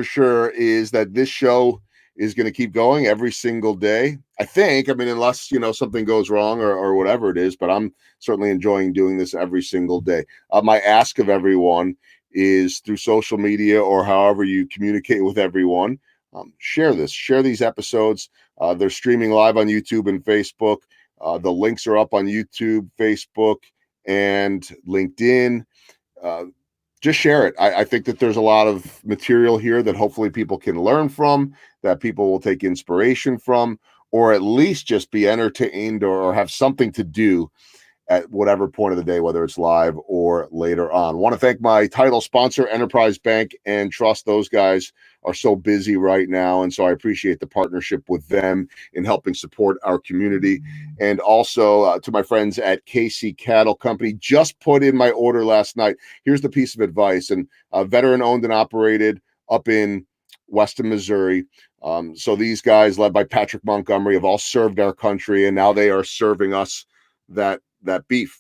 for sure is that this show is going to keep going every single day. I think, I mean, unless, something goes wrong or whatever it is, but I'm certainly enjoying doing this every single day. My ask of everyone is through social media or however you communicate with everyone, share these episodes. They're streaming live on YouTube and Facebook. The links are up on YouTube, Facebook, and LinkedIn. Just share it. I think that there's a lot of material here that hopefully people can learn from, that people will take inspiration from, or at least just be entertained or have something to do at whatever point of the day, whether it's live or later on. I want to thank my title sponsor, Enterprise Bank and Trust. Those guys are so busy right now, and so I appreciate the partnership with them in helping support our community. And also to my friends at KC Cattle Company, just put in my order last night. Here's the piece of advice, and veteran owned and operated up in Weston, Missouri. So these guys, led by Patrick Montgomery, have all served our country, and now they are serving us that beef,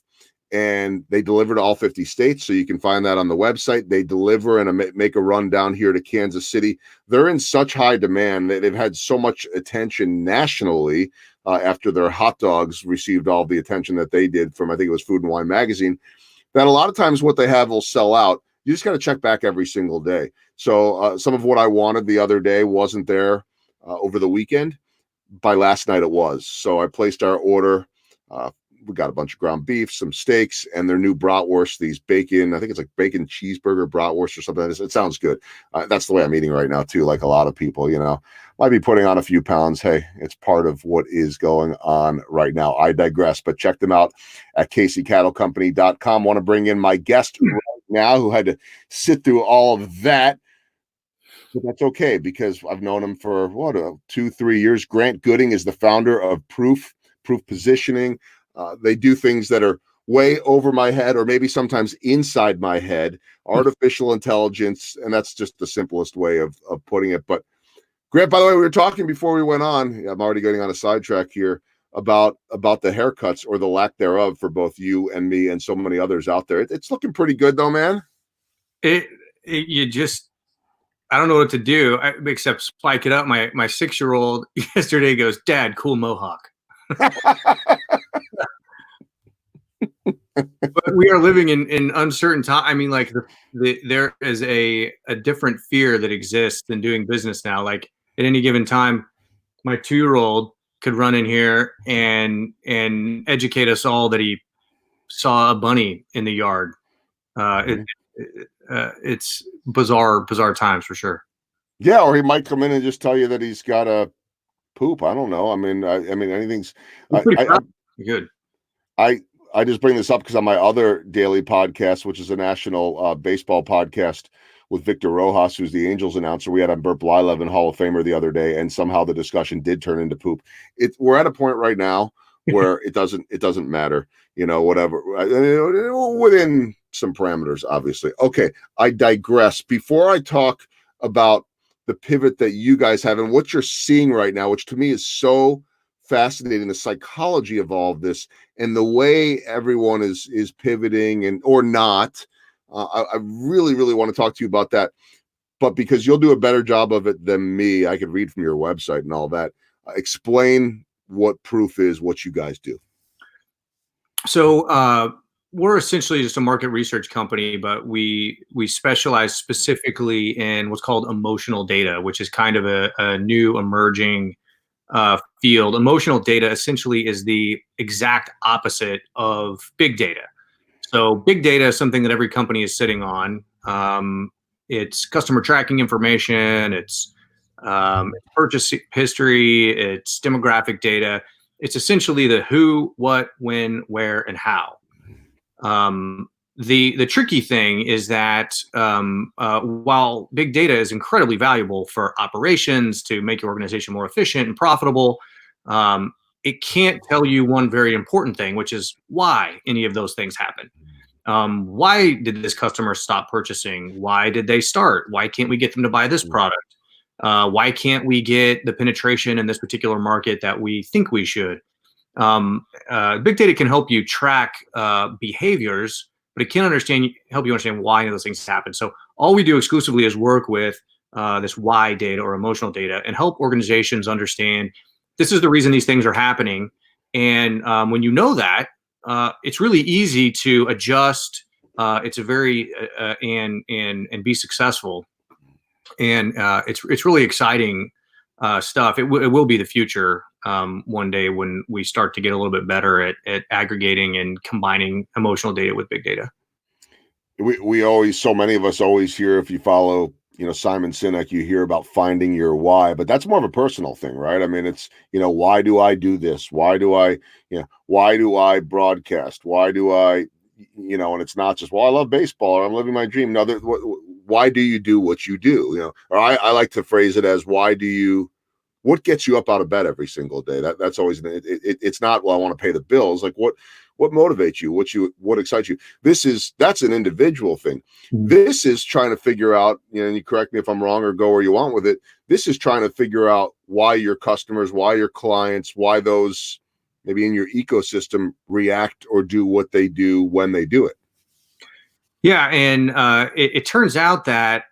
and they deliver to all 50 states. So you can find that on the website. They deliver and make a run down here to Kansas City. They're in such high demand. They've had so much attention nationally after their hot dogs received all the attention that they did from, I think it was Food and Wine magazine, that a lot of times what they have will sell out. You just got to check back every single day. So some of what I wanted the other day wasn't there over the weekend. By last night it was. So I placed our order. We got a bunch of ground beef, some steaks, and their new bratwurst, these bacon, I think it's like bacon cheeseburger bratwurst or something. It sounds good. That's the way I'm eating right now too, like a lot of people, might be putting on a few pounds. Hey, it's part of what is going on right now. I digress, but check them out at kccattlecompany.com. Want to bring in my guest right now who had to sit through all of that. But that's okay, because I've known him for 2-3 years. Grant Gooding is the founder of Proof Positioning. They do things that are way over my head, or maybe sometimes inside my head, artificial intelligence. And that's just the simplest way of putting it. But Grant, by the way, we were talking before we went on, I'm already getting on a sidetrack here, about the haircuts or the lack thereof for both you and me and so many others out there. It's looking pretty good though, man. I don't know what to do except spike it up. My 6-year-old yesterday goes, "Dad, cool mohawk." But we are living in uncertain time. I mean, like there is a different fear that exists in doing business now. Like at any given time, my 2-year-old could run in here and educate us all that he saw a bunny in the yard. It's bizarre times for sure. Yeah, or he might come in and just tell you that he's got a poop. I don't know. I mean, anything's good. I just bring this up because on my other daily podcast, which is a national baseball podcast with Victor Rojas, who's the Angels announcer, we had on Burt Blyleven, Hall of Famer, the other day, and somehow the discussion did turn into poop. We're at a point right now where it doesn't matter, whatever, within some parameters, obviously. Okay, I digress. Before I talk about the pivot that you guys have and what you're seeing right now, which to me is so fascinating, the psychology of all of this and the way everyone is pivoting and or not. I really, really want to talk to you about that. But because you'll do a better job of it than me, I could read from your website and all that. Explain what Proof is, what you guys do. So we're essentially just a market research company, but we specialize specifically in what's called emotional data, which is kind of a new emerging field. Emotional data essentially is the exact opposite of big data. So big data is something that every company is sitting on. It's customer tracking information, it's purchase history, it's demographic data. It's essentially the who, what, when, where, and how. The tricky thing is that while big data is incredibly valuable for operations to make your organization more efficient and profitable, it can't tell you one very important thing, which is why any of those things happen. Why did this customer stop purchasing? Why did they start? Why can't we get them to buy this product? Why can't we get the penetration in this particular market that we think we should? Big data can help you track behaviors, but it can't help you understand why those things happen. So all we do exclusively is work with this why data or emotional data, and help organizations understand this is the reason these things are happening. And when you know that, it's really easy to adjust. It's a very and be successful. And it's really exciting stuff. It will be the future one day when we start to get a little bit better at aggregating and combining emotional data with big data. We always, so many of us always hear, if you follow, Simon Sinek, you hear about finding your why, but that's more of a personal thing, right? I mean, it's, why do I do this? Why do I broadcast? Why do I, and it's not just, well, I love baseball or I'm living my dream. No, why do you do what you do? Or I like to phrase it as, what gets you up out of bed every single day? That's always, it's not, well, I want to pay the bills. Like what motivates you? What excites you? That's an individual thing. Mm-hmm. This is trying to figure out, and you correct me if I'm wrong or go where you want with it. This is trying to figure out why your customers, why your clients, why those maybe in your ecosystem react or do what they do when they do it. Yeah. And it turns out that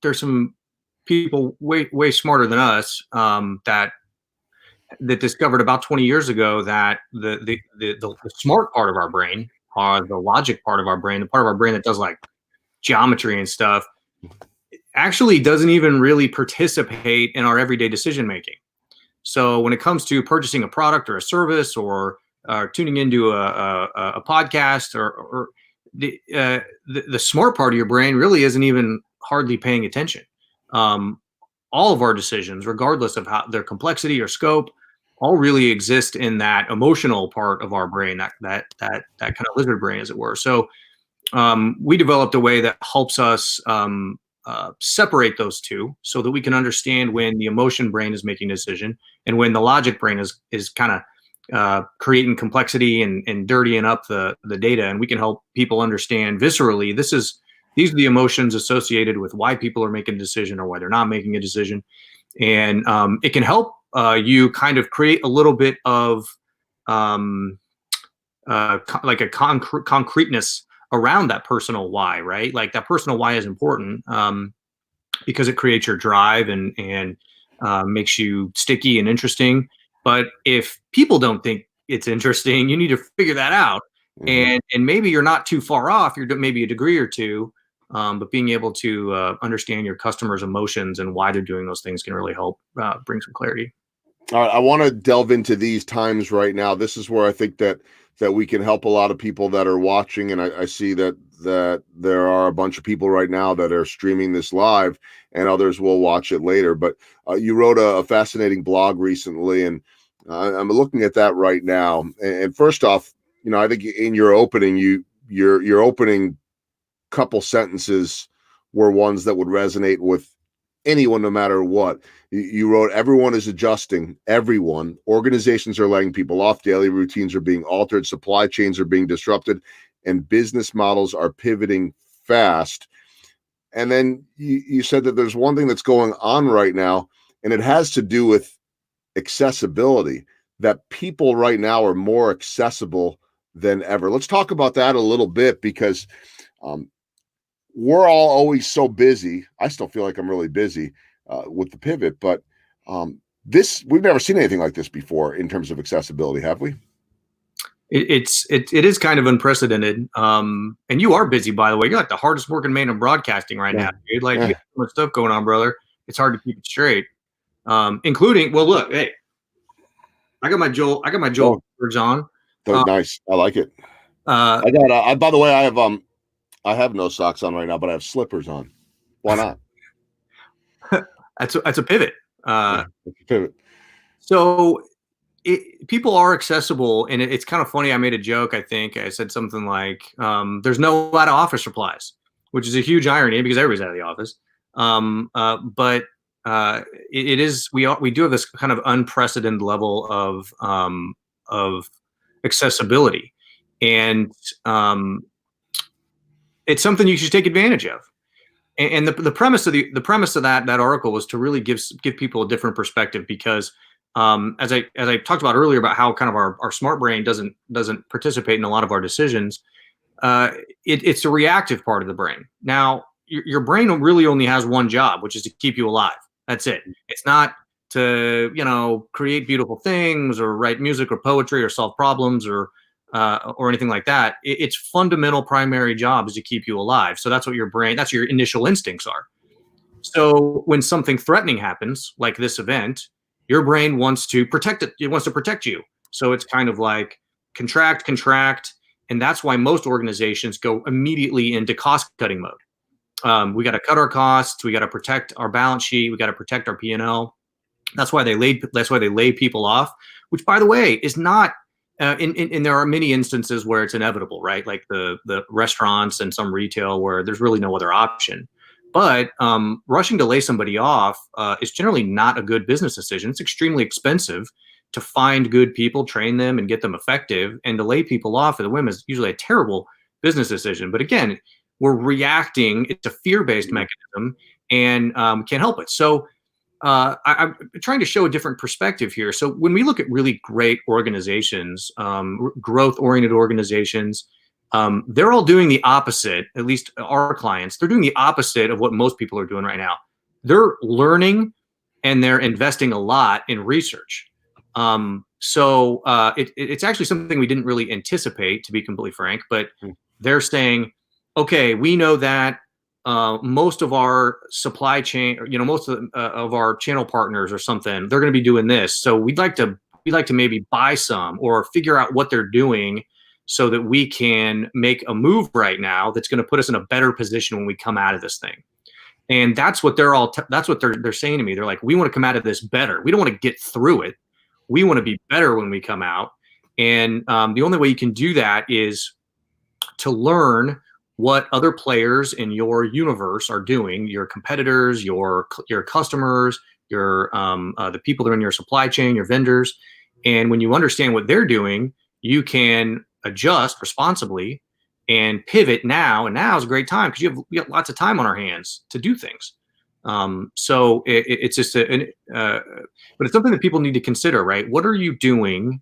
there's some people way smarter than us that discovered about 20 years ago that the smart part of our brain, or the logic part of our brain, the part of our brain that does like geometry and stuff, actually doesn't even really participate in our everyday decision making. So when it comes to purchasing a product or a service, or tuning into a podcast, or the smart part of your brain really isn't even hardly paying attention. All of our decisions, regardless of how their complexity or scope, all really exist in that emotional part of our brain, that kind of lizard brain, as it were. So we developed a way that helps us separate those two, so that we can understand when the emotion brain is making a decision and when the logic brain is kind of creating complexity and dirtying up the data. And we can help people understand viscerally, these are the emotions associated with why people are making a decision or why they're not making a decision. And it can help you kind of create a little bit of like a concreteness around that personal why, right? Like that personal why is important because it creates your drive and makes you sticky and interesting. But if people don't think it's interesting, you need to figure that out. Mm-hmm. And maybe you're not too far off. You're maybe a degree or two. But being able to understand your customers' emotions and why they're doing those things can really help bring some clarity. All right, I want to delve into these times right now. This is where I think that we can help a lot of people that are watching, and I see that there are a bunch of people right now that are streaming this live, and others will watch it later. But you wrote a fascinating blog recently, and I'm looking at that right now. And first off, I think in your opening, your opening couple sentences were ones that would resonate with anyone, no matter what. You wrote, everyone is adjusting. Everyone. Organizations are laying people off. Daily routines are being altered. Supply chains are being disrupted. And business models are pivoting fast. And then you said that there's one thing that's going on right now, and it has to do with accessibility, that people right now are more accessible than ever. Let's talk about that a little bit, because we're all always so busy. I still feel like I'm really busy with the pivot, but we've never seen anything like this before in terms of accessibility, have we? It is kind of unprecedented. And you are busy, by the way. You're like the hardest working man in broadcasting right now, dude. Like, you got so much stuff going on, brother. It's hard to keep it straight. Including, well, look, hey, I got my Joel words on. Nice. I like it. I got. By the way, I have no socks on right now, but I have slippers on. Why not? That's a pivot. It's a pivot. So people are accessible, and it's kind of funny. I made a joke. I think I said something like, "There's no out of office replies," which is a huge irony because everybody's out of the office. But it is. We do have this kind of unprecedented level of accessibility, and it's something you should take advantage of. And the premise of that article was to really give people a different perspective, because as I talked about earlier about how kind of our smart brain doesn't participate in a lot of our decisions, it's a reactive part of the brain. Now, your brain really only has one job, which is to keep you alive. That's it. It's not to, create beautiful things or write music or poetry or solve problems or anything like that. Its fundamental primary job is to keep you alive. So that's what that's your initial instincts are. So when something threatening happens, like this event, your brain wants to protect it. It wants to protect you. So it's kind of like contract, contract. And that's why most organizations go immediately into cost cutting mode. We got to cut our costs. We got to protect our balance sheet. We got to protect our P&L. That's why they lay people off, which, by the way, is not. And there are many instances where it's inevitable, right? Like the restaurants and some retail where there's really no other option. But rushing to lay somebody off is generally not a good business decision. It's extremely expensive to find good people, train them, and get them effective. And to lay people off at the whim is usually a terrible business decision. But again, we're reacting. It's a fear-based mechanism, and can't help it. So I'm trying to show a different perspective here. So when we look at really great organizations, growth-oriented organizations, they're all doing the opposite, at least our clients. They're doing the opposite of what most people are doing right now. They're learning and they're investing a lot in research. So it's actually something we didn't really anticipate, to be completely frank, but they're saying, okay, we know that most of our supply chain, most of our channel partners or something, they're going to be doing this. So we'd like to maybe buy some or figure out what they're doing so that we can make a move right now that's going to put us in a better position when we come out of this thing. And that's what they're saying to me. They're like, we want to come out of this better. We don't want to get through it. We want to be better when we come out. And the only way you can do that is to learn what other players in your universe are doing, your competitors, your customers, your the people that are in your supply chain, your vendors. And when you understand what they're doing, you can adjust responsibly and pivot now. And now is a great time because we have lots of time on our hands to do things. So it's just but it's something that people need to consider, right? What are you doing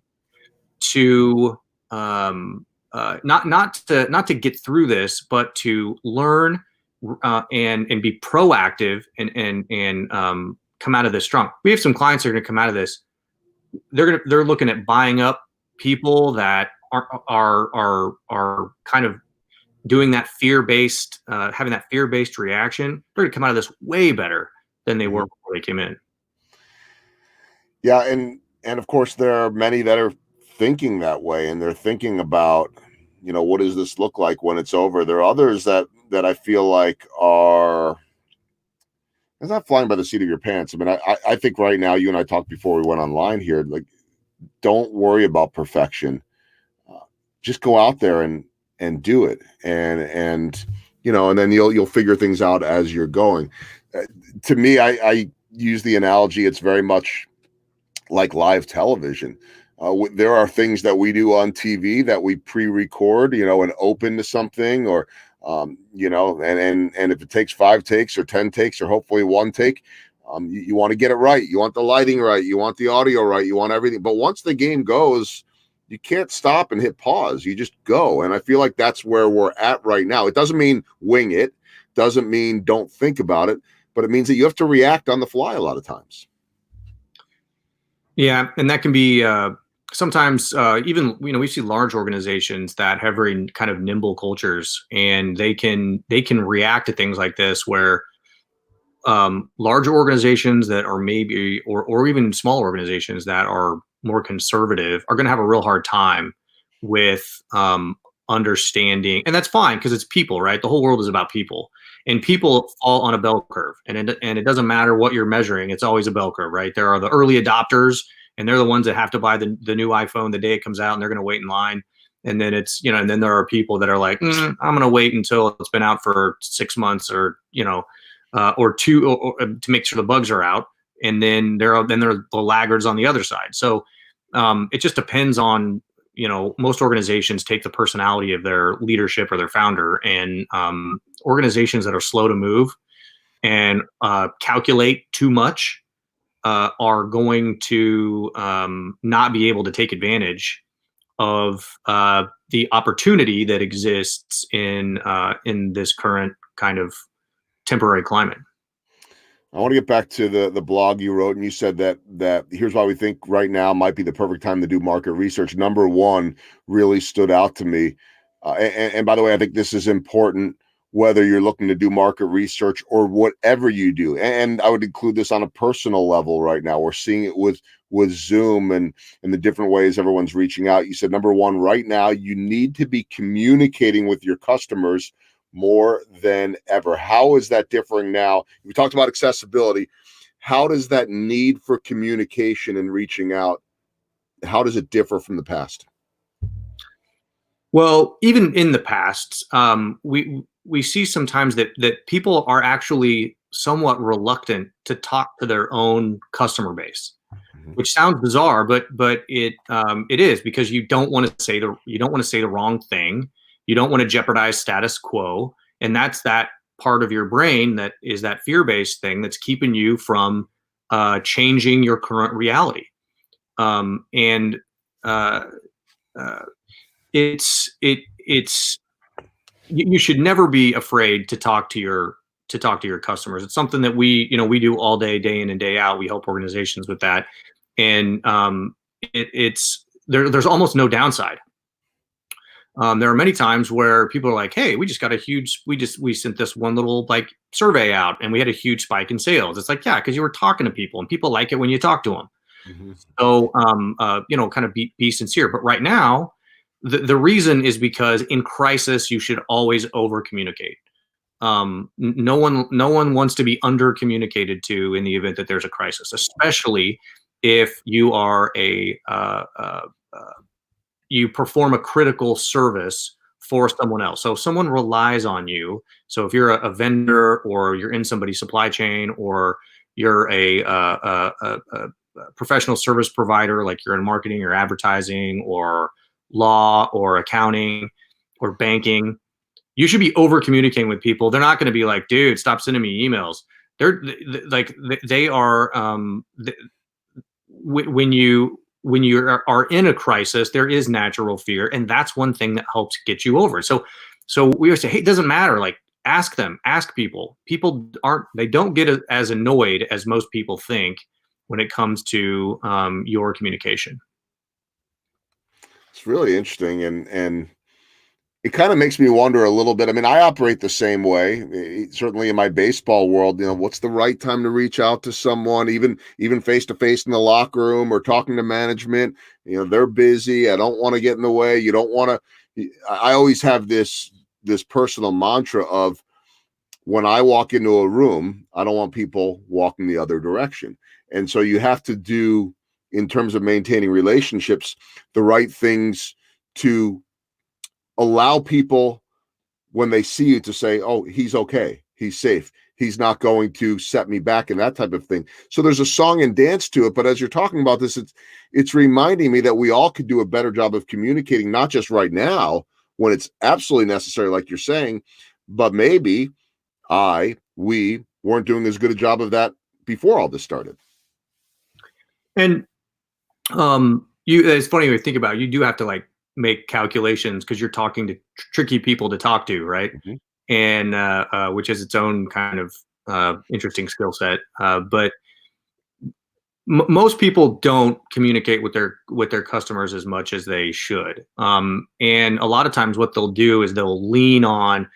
to not to get through this, but to learn and be proactive and come out of this strong. We have some clients that are going to come out of this. They're looking at buying up people that are kind of doing that fear-based, having that fear-based reaction. They're going to come out of this way better than they were before they came in. Yeah, and of course there are many that are thinking that way, and they're thinking about, what does this look like when it's over? There are others that I feel like are, it's not flying by the seat of your pants. I mean, I think right now, you and I talked before we went online here, like, don't worry about perfection. Just go out there and do it. And then you'll figure things out as you're going. To me, I use the analogy, it's very much like live television. There are things that we do on TV that we pre-record, and open to something, or, and if it takes 5 takes or 10 takes or hopefully 1 take, you want to get it right. You want the lighting right. You want the audio right. You want everything. But once the game goes, you can't stop and hit pause. You just go. And I feel like that's where we're at right now. It doesn't mean wing it. Doesn't mean don't think about it. But it means that you have to react on the fly a lot of times. Yeah, and that can be sometimes even we see large organizations that have very kind of nimble cultures, and they can react to things like this where larger organizations that are maybe or even small organizations that are more conservative are going to have a real hard time with understanding, and that's fine because it's people, right? The whole world is about people, and people fall on a bell curve, and it doesn't matter what you're measuring; it's always a bell curve, right? There are the early adopters, and they're the ones that have to buy the new iPhone the day it comes out, and they're going to wait in line. And then it's and then there are people that are like, I'm going to wait until it's been out for 6 months or 2 or to make sure the bugs are out, and then there are the laggards on the other side. So it just depends on. Most organizations take the personality of their leadership or their founder, and organizations that are slow to move and calculate too much are going to not be able to take advantage of the opportunity that exists in this current kind of temporary climate. I want to get back to the blog you wrote, and you said that here's why we think right now might be the perfect time to do market research. Number one really stood out to me, and by the way, I think this is important whether you're looking to do market research or whatever you do. And I would include this on a personal level right now. We're seeing it with Zoom and the different ways everyone's reaching out. You said number one, right now you need to be communicating with your customers more than ever. How is that differing now? We talked about accessibility. How does that need for communication and reaching out, how does it differ from the past? Well, even in the past, we see sometimes that people are actually somewhat reluctant to talk to their own customer base, which sounds bizarre, but it is, because you don't want to say the wrong thing. You don't want to jeopardize status quo, and that's that part of your brain that is that fear-based thing that's keeping you from changing your current reality. And it's you should never be afraid to talk to your customers. It's something that we do all day in and day out. We help organizations with that, and there's almost no downside. There are many times where people are like, "Hey, we sent this one little survey out, and we had a huge spike in sales." It's like, yeah, because you were talking to people, and people like it when you talk to them. Mm-hmm. So, kind of be sincere. But right now, the reason is because in crisis, you should always over communicate. No one wants to be under communicated to in the event that there's a crisis, especially if you are you perform a critical service for someone else. So if someone relies on you, so if you're a vendor, or you're in somebody's supply chain, or you're a professional service provider, like you're in marketing or advertising or law or accounting or banking, you should be over communicating with people. They're not going to be like, "Dude, stop sending me emails." They are when you are in a crisis, there is natural fear, and that's one thing that helps get you over it. So we always say, "Hey, it doesn't matter. Ask them, ask people." People don't get as annoyed as most people think when it comes to your communication. It's really interesting, and it kind of makes me wonder a little bit. I mean, I operate the same way. Certainly in my baseball world, what's the right time to reach out to someone, even face to face in the locker room or talking to management? They're busy. I don't want to get in the way. You don't want to. I always have this personal mantra of, when I walk into a room, I don't want people walking the other direction. And so you have to do, in terms of maintaining relationships, the right things to allow people, when they see you, to say, "Oh, he's okay. He's safe. He's not going to set me back," and that type of thing. So there's a song and dance to it. But as you're talking about this, it's reminding me that we all could do a better job of communicating, not just right now when it's absolutely necessary, like you're saying, but maybe we weren't doing as good a job of that before all this started. And it's funny when you think about it, you do have to make calculations, because you're talking to tricky people to talk to, right? Mm-hmm. And which is its own kind of interesting skill set. But most people don't communicate with their customers as much as they should. And a lot of times what they'll do is they'll lean on,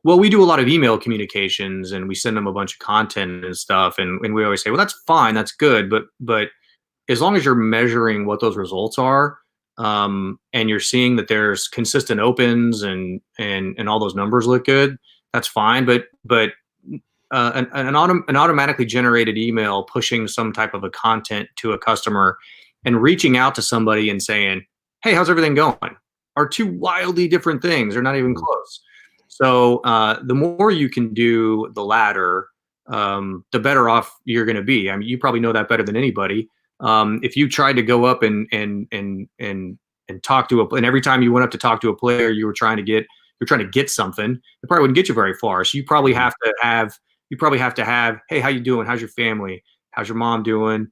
well, we do a lot of email communications, and we send them a bunch of content and stuff. And we always say, well, that's fine. That's good. But as long as you're measuring what those results are, and you're seeing that there's consistent opens and all those numbers look good, that's fine. But an automatically generated email pushing some type of a content to a customer and reaching out to somebody and saying, "Hey, how's everything going?" are two wildly different things. They're not even close. So the more you can do the latter, the better off you're going to be. I mean, you probably know that better than anybody. If you tried to go up and talk to and every time you went up to talk to a player, you're trying to get something, it probably wouldn't get you very far. So you probably have to have, "Hey, how you doing? How's your family? How's your mom doing?"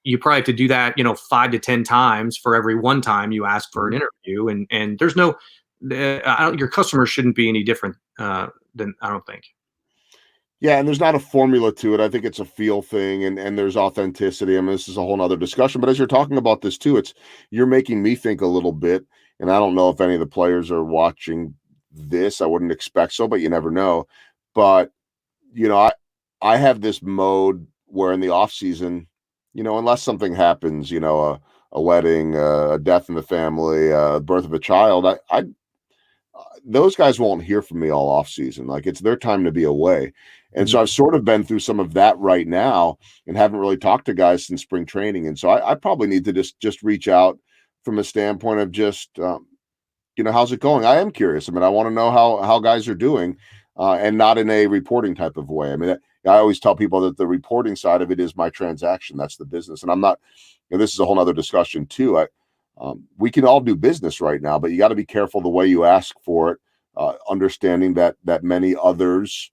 You probably have to do that, 5 to 10 times for every one time you ask for an interview. And there's no, your customers shouldn't be any different than, I don't think. Yeah, and there's not a formula to it. I think it's a feel thing, and there's authenticity. I mean, this is a whole nother discussion. But as you're talking about this too, you're making me think a little bit. And I don't know if any of the players are watching this. I wouldn't expect so, but you never know. But I have this mode where in the off season, unless something happens, a wedding, a death in the family, birth of a child, I those guys won't hear from me all off season. Like it's their time to be away. And Mhm. so I've sort of been through some of that right now and haven't really talked to guys since spring training. And so I probably need to just reach out from a standpoint of just how's it going? I am curious. I mean, I want to know how guys are doing, and not in a reporting type of way. I mean, I always tell people that the reporting side of it is my transaction. That's the business, and I'm not. This is a whole other discussion too. We can all do business right now, but you got to be careful the way you ask for it, understanding that many others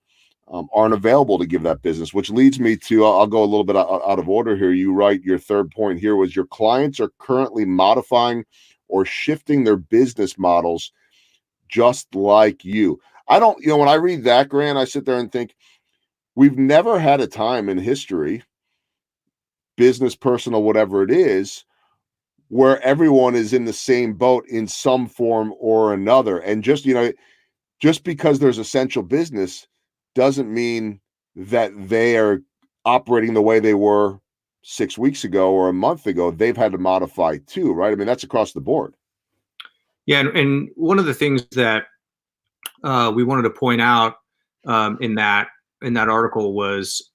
aren't available to give that business. Which leads me to I'll go a little bit out of order here. You write your third point here was your clients are currently modifying or shifting their business models just like you. I don't, when I read that, Grant, I sit there and think we've never had a time in history, business, personal, whatever it is, where everyone is in the same boat in some form or another. And just because there's essential business doesn't mean that they are operating the way they were 6 weeks ago or a month ago. They've had to modify too, right? I mean, that's across the board. Yeah, and one of the things that we wanted to point out in that article was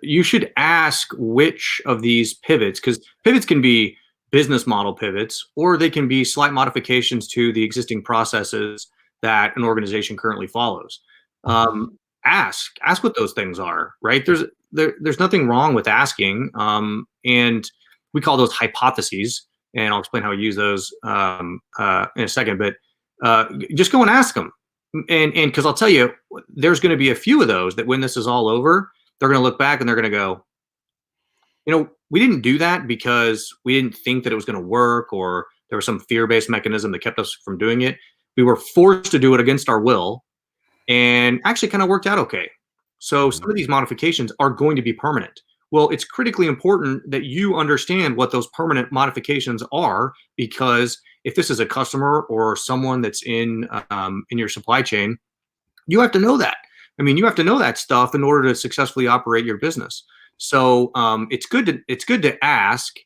you should ask which of these pivots, because pivots can be business model pivots, or they can be slight modifications to the existing processes that an organization currently follows. Ask what those things are, right? There's nothing wrong with asking, and we call those hypotheses, and I'll explain how we use those in a second. But just go and ask them, and because I'll tell you, there's going to be a few of those that when this is all over, they're going to look back and they're going to go, we didn't do that because we didn't think that it was going to work, or there was some fear-based mechanism that kept us from doing it. We were forced to do it against our will, and actually kind of worked out okay. So some of these modifications are going to be permanent. Well, it's critically important that you understand what those permanent modifications are, because if this is a customer or someone that's in your supply chain, you have to know that. I mean, you have to know that stuff in order to successfully operate your business. So it's good to ask,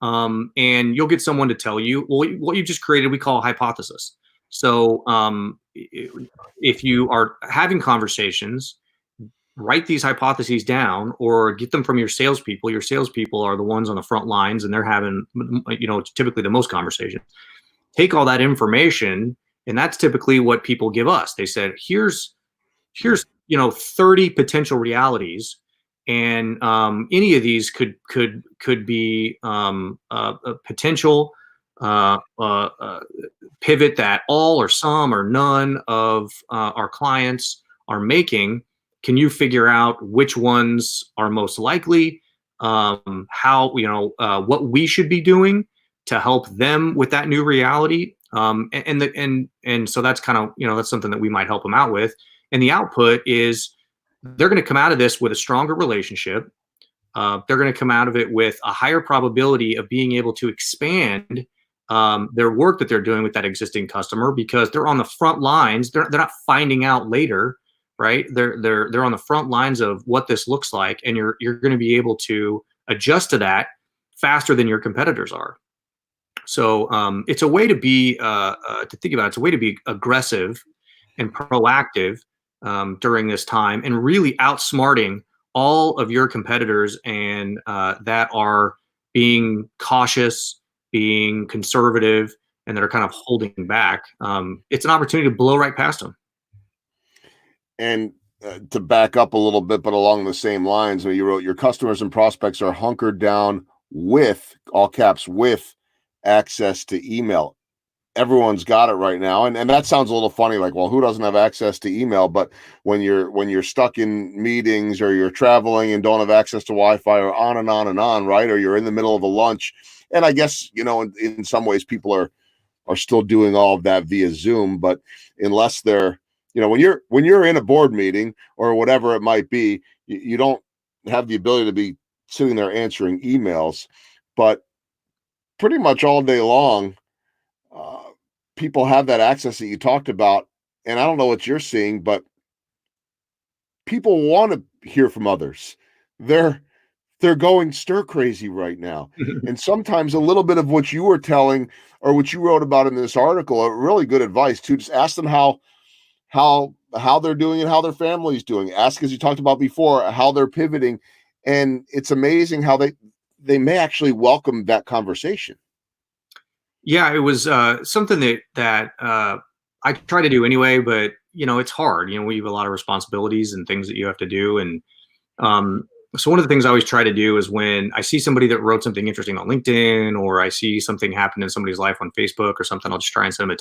and you'll get someone to tell you. Well, what you just created, we call a hypothesis. So if you are having conversations, write these hypotheses down or get them from your salespeople. Your salespeople are the ones on the front lines, and they're having, typically the most conversations. Take all that information, and that's typically what people give us. They said, here's 30 potential realities, and any of these could be a potential pivot that all or some or none of our clients are making. Can you figure out which ones are most likely? How what we should be doing to help them with that new reality? And so that's kind of that's something that we might help them out with. And the output is they're going to come out of this with a stronger relationship. They're going to come out of it with a higher probability of being able to expand their work that they're doing with that existing customer, because they're on the front lines. They're not finding out later, right? They're on the front lines of what this looks like, and you're going to be able to adjust to that faster than your competitors are. So it's a way to be to think about it. It's a way to be aggressive and proactive during this time, and really outsmarting all of your competitors, and that are being cautious, being conservative, and that are kind of holding back. It's an opportunity to blow right past them. And to back up a little bit, but along the same lines, you wrote your customers and prospects are hunkered down with, all caps, with access to email. Everyone's got it right now, and that sounds a little funny, like, well, who doesn't have access to email? But when you're stuck in meetings, or you're traveling and don't have access to Wi-Fi, or on and on and on, right? Or you're in the middle of a lunch, and I guess in some ways people are still doing all of that via Zoom, but unless they're when you're in a board meeting or whatever it might be, you don't have the ability to be sitting there answering emails, but pretty much all day long, uh, people have that access that you talked about. And I don't know what you're seeing, but people want to hear from others. They're they're going stir crazy right now. And sometimes a little bit of what you were telling or what you wrote about in this article, a really good advice too. Just ask them how they're doing and how their family's doing. Ask, as you talked about before, how they're pivoting. And it's amazing how they may actually welcome that conversation. Yeah, it was something that I try to do anyway, but it's hard. We have a lot of responsibilities and things that you have to do, and so one of the things I always try to do is when I see somebody that wrote something interesting on LinkedIn, or I see something happen in somebody's life on Facebook or something, I'll just try and send them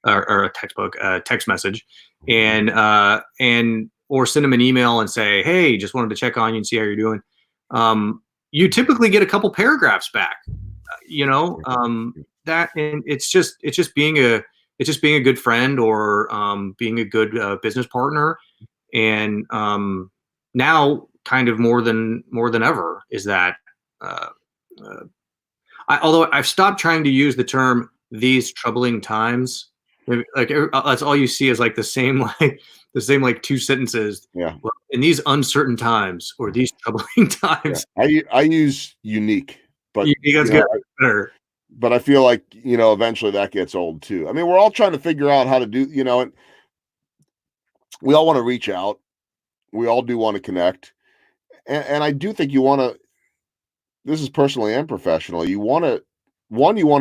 a text message, and or send them an email and say, hey, just wanted to check on you and see how you're doing. You typically get a couple paragraphs back, that, and it's just being a good friend, or being a good business partner. And now, kind of more than ever, is that although I've stopped trying to use the term "these troubling times," like that's all you see is like the same like two sentences. Yeah. Well, in these uncertain times, or these troubling times. Yeah. I use unique, but That's good. Better. But I feel like, eventually that gets old too. I mean, we're all trying to figure out how to do, and we all want to reach out. We all do want to connect. And I do think you want to, this is personally and professionally, you want to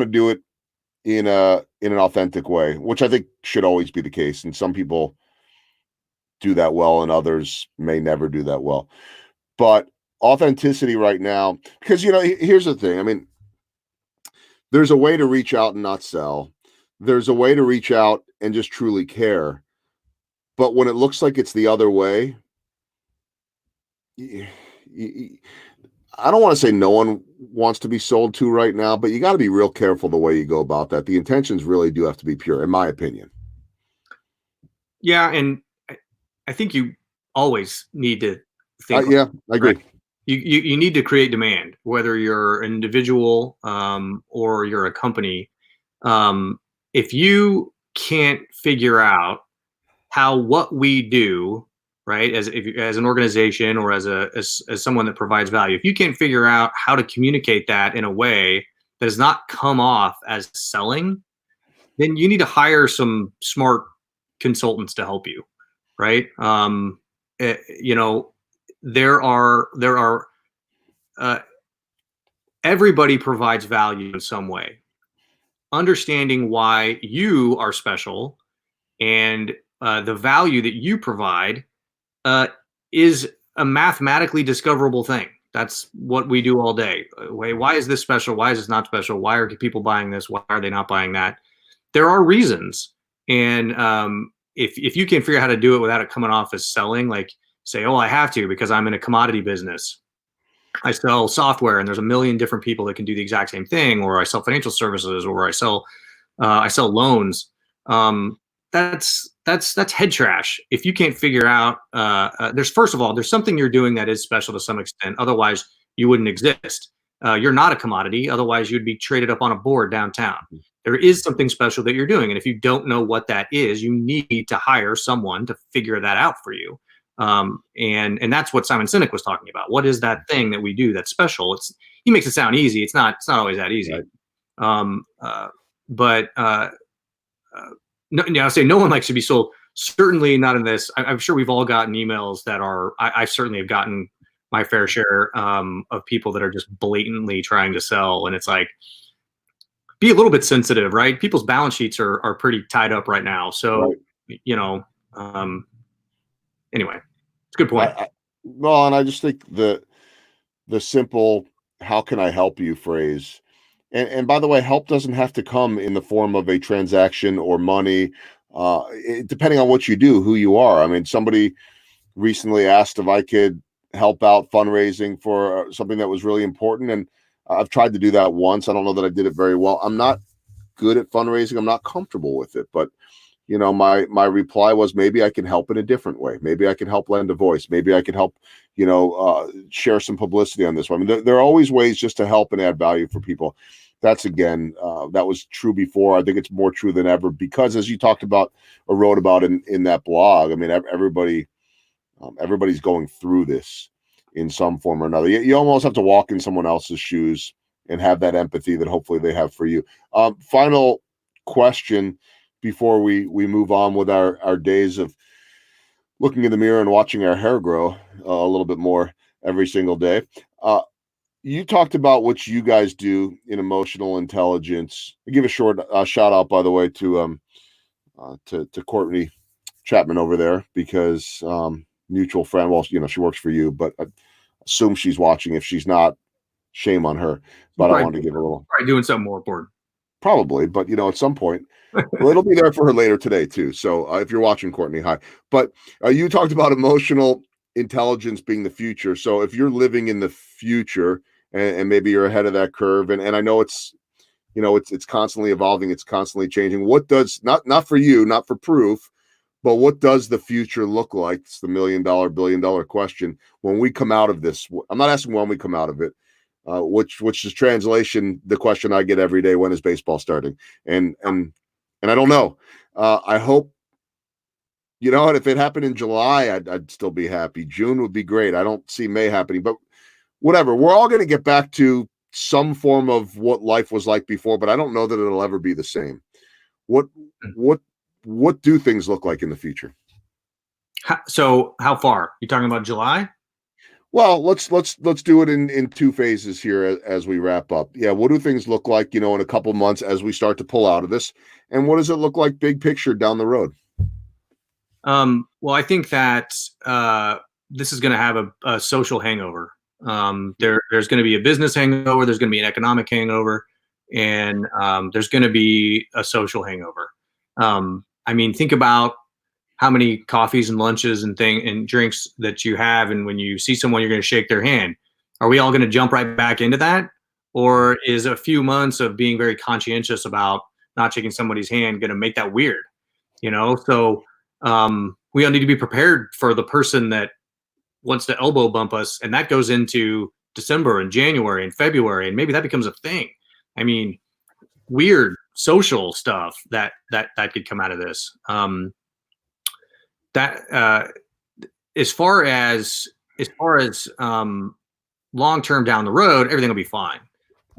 do it in an authentic way, which I think should always be the case. And some people do that well and others may never do that well. But authenticity right now, because, here's the thing. I mean, there's a way to reach out and not sell. There's a way to reach out and just truly care. But when it looks like it's the other way, I don't want to say no one wants to be sold to right now, but you got to be real careful the way you go about that. The intentions really do have to be pure, in my opinion. Yeah, and I think you always need to think. Yeah, I agree. Right? You need to create demand, whether you're an individual or you're a company. If you can't figure out how what we do, right, as an organization, or as someone that provides value, if you can't figure out how to communicate that in a way that does not come off as selling, then you need to hire some smart consultants to help you, right? There are everybody provides value in some way. Understanding why you are special and the value that you provide is a mathematically discoverable thing. That's what we do all day. Why is this special? Why is this not special? Why are people buying this? Why are they not buying that? There are reasons. And if you can figure out how to do it without it coming off as selling, like say, oh, I have to because I'm in a commodity business. I sell software and there's a million different people that can do the exact same thing, or I sell financial services, or I sell loans. That's head trash. If you can't figure out, first of all, there's something you're doing that is special to some extent. Otherwise, you wouldn't exist. You're not a commodity. Otherwise, you'd be traded up on a board downtown. There is something special that you're doing, and if you don't know what that is, you need to hire someone to figure that out for you. And that's what Simon Sinek was talking about. What is that thing that we do that's special? He makes it sound easy. It's not always that easy. Right. No, I'll say no one likes to be sold. Certainly not in this. I'm sure we've all gotten emails that are. I certainly have gotten my fair share of people that are just blatantly trying to sell, and it's like, be a little bit sensitive, right? People's balance sheets are pretty tied up right now, so right. Anyway, it's a good point. Well, and I just think the simple "how can I help you" phrase. And by the way, help doesn't have to come in the form of a transaction or money, depending on what you do, who you are. I mean, somebody recently asked if I could help out fundraising for something that was really important. And I've tried to do that once. I don't know that I did it very well. I'm not good at fundraising. I'm not comfortable with it. But my reply was, maybe I can help in a different way. Maybe I can help lend a voice. Maybe I can help, share some publicity on this one. I mean, there are always ways just to help and add value for people. That's again, that was true before. I think it's more true than ever because, as you talked about or wrote about in that blog, I mean, everybody's going through this in some form or another. You almost have to walk in someone else's shoes and have that empathy that hopefully they have for you. Final question before we move on with our days of looking in the mirror and watching our hair grow a little bit more every single day. You talked about what you guys do in emotional intelligence. I give a short shout out, by the way, to Courtney Chapman over there because mutual friend. Well, she works for you, but I assume she's watching. If she's not, shame on her. But I wanted to give a little. Probably doing something more important. Probably, but at some point, well, it'll be there for her later today too. So if you're watching, Courtney, hi. But you talked about emotional intelligence being the future. So if you're living in the future and maybe you're ahead of that curve, and I know it's constantly evolving, it's constantly changing. What does not for you, not for proof, but what does the future look like? It's the $1 million, $1 billion question. When we come out of this, I'm not asking when we come out of it. Which is translation, the question I get every day: when is baseball starting? And I don't know. I hope, and if it happened in July, I'd still be happy. June would be great. I don't see May happening, but whatever. We're all going to get back to some form of what life was like before, but I don't know that it'll ever be the same. What do things look like in the future? So how far? You talking about July? Well, let's do it in two phases here as we wrap up. Yeah, what do things look like, in a couple months as we start to pull out of this, and what does it look like big picture down the road? Well, I think that this is going to have a social hangover. There's going to be a business hangover. There's going to be an economic hangover, and there's going to be a social hangover. I mean, think about how many coffees and lunches and drinks that you have, and when you see someone, you're going to shake their hand. Are we all going to jump right back into that, or is a few months of being very conscientious about not shaking somebody's hand going to make that weird? So we all need to be prepared for the person that wants to elbow bump us, and that goes into December and January and February, and maybe that becomes a thing. I mean, weird social stuff that could come out of this. As far as long term down the road, everything will be fine.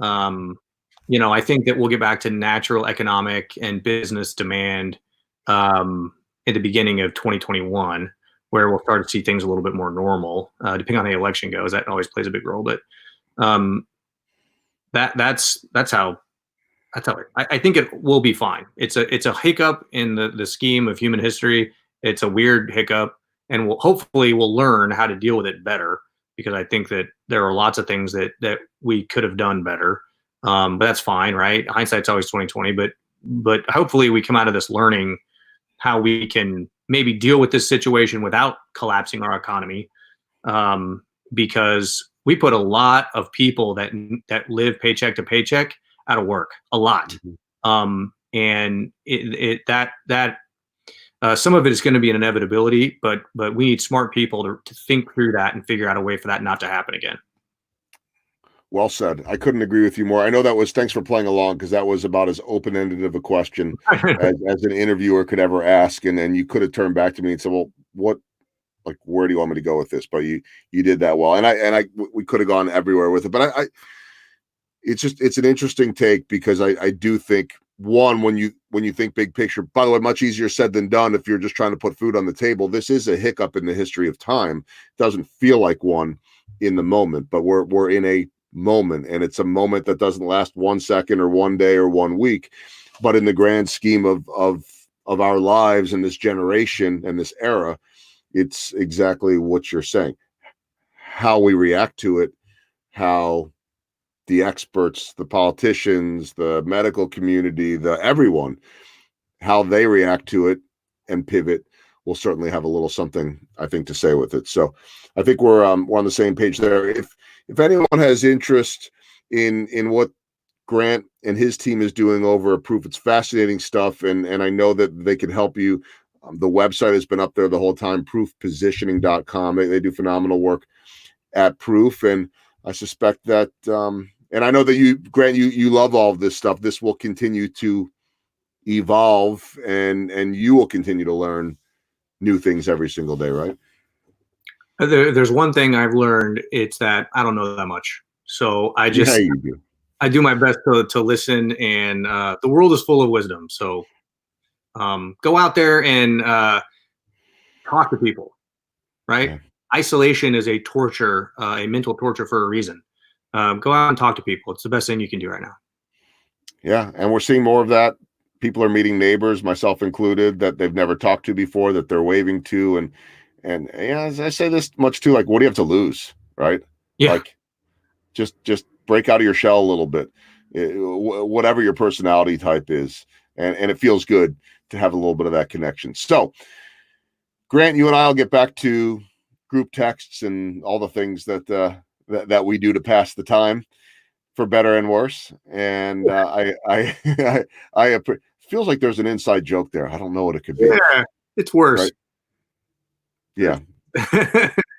I think that we'll get back to natural economic and business demand at the beginning of 2021, where we'll start to see things a little bit more normal, depending on how the election goes. That always plays a big role, but that's how I think it will be fine. It's a hiccup in the scheme of human history. It's a weird hiccup, and hopefully we'll learn how to deal with it better, because I think that there are lots of things that we could have done better. But that's fine, right? Hindsight's always 20/20, but hopefully we come out of this learning how we can maybe deal with this situation without collapsing our economy, because we put a lot of people that live paycheck to paycheck out of work, a lot. Mm-hmm. And some of it is going to be an inevitability, but we need smart people to think through that and figure out a way for that not to happen again. Well said. I couldn't agree with you more. I know thanks for playing along, because that was about as open-ended of a question as an interviewer could ever ask. And then you could have turned back to me and said, well, where do you want me to go with this? But you did that well. And we could have gone everywhere with it, but it's an interesting take, because I do think, one, when you think big picture, by the way, much easier said than done if you're just trying to put food on the table. This is a hiccup in the history of time. It doesn't feel like one in the moment, but we're in a moment, and it's a moment that doesn't last 1 second or 1 day or 1 week, but in the grand scheme of our lives and this generation and this era, it's exactly what you're saying. How we react to it, how the experts, the politicians, the medical community, everyone, how they react to it and pivot will certainly have a little something, I think, to say with it. So I think we're on the same page there. If anyone has interest in what Grant and his team is doing over at Proof. It's fascinating stuff, and I know that they can help you. The website has been up there the whole time, proofpositioning.com. They do phenomenal work at Proof, and I suspect that and I know that you, Grant, you love all of this stuff. This will continue to evolve, and you will continue to learn new things every single day, right? There's one thing I've learned. It's that I don't know that much. So I Yeah, just, you do. I do my best to listen, and the world is full of wisdom. So go out there and talk to people, right? Yeah. Isolation is a torture, a mental torture for a reason. Go out and talk to people. It's the best thing you can do right now. Yeah, and we're seeing more of that. People are meeting neighbors, myself included, that they've never talked to before, that they're waving to, and yeah, as I say this much too, like, what do you have to lose, right? Yeah. Like, just break out of your shell a little bit, whatever your personality type is, and it feels good to have a little bit of that connection. So, Grant, you and I will get back to group texts and all the things that we do to pass the time, for better and worse. And feels like there's an inside joke there. I don't know what it could be. Yeah, it's worse. Right? Yeah,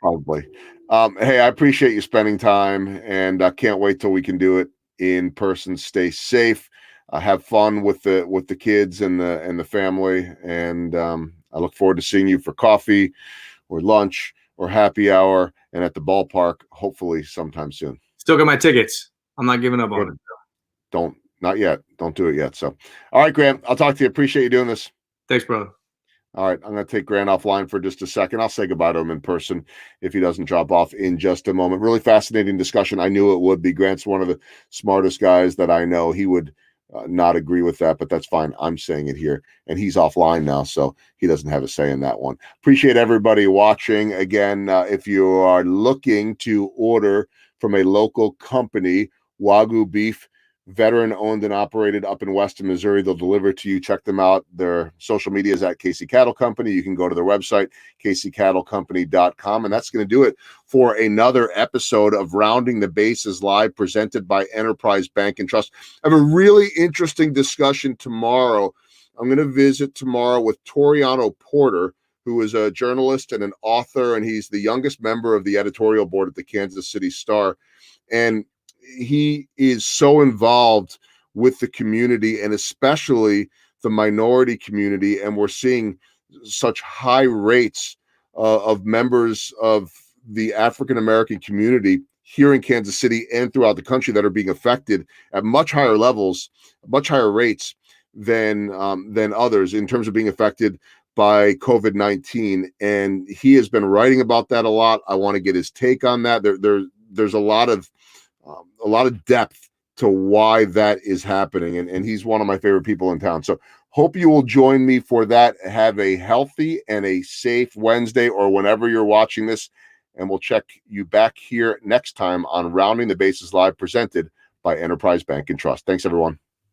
probably. Hey, I appreciate you spending time, and I can't wait till we can do it in person. Stay safe. Have fun with the kids and the family, and I look forward to seeing you for coffee or lunch or happy hour and at the ballpark, hopefully sometime soon. Still got my tickets. I'm not giving up on it. Not yet. Don't do it yet. So, all right, Grant, I'll talk to you. Appreciate you doing this. Thanks, brother. All right, I'm going to take Grant offline for just a second. I'll say goodbye to him in person if he doesn't drop off in just a moment. Really fascinating discussion. I knew it would be. Grant's one of the smartest guys that I know. He would not agree with that, but that's fine. I'm saying it here, and he's offline now, so he doesn't have a say in that one. Appreciate everybody watching. Again, if you are looking to order from a local company, Wagyu beef, veteran owned and operated up in Weston, Missouri. They'll deliver to you. Check them out. Their social media is at Casey Cattle Company. You can go to their website, caseycattlecompany.com. And that's going to do it for another episode of Rounding the Bases Live, presented by Enterprise Bank and Trust. I have a really interesting discussion tomorrow. I'm going to visit tomorrow with Toriano Porter, who is a journalist and an author, and he's the youngest member of the editorial board at the Kansas City Star. And he is so involved with the community, and especially the minority community. And we're seeing such high rates of members of the African-American community here in Kansas City and throughout the country that are being affected at much higher levels, much higher rates than others in terms of being affected by COVID-19. And he has been writing about that a lot. I want to get his take on that. There's a lot of depth to why that is happening. And he's one of my favorite people in town. So hope you will join me for that. Have a healthy and a safe Wednesday, or whenever you're watching this. And we'll check you back here next time on Rounding the Bases Live, presented by Enterprise Bank and Trust. Thanks, everyone.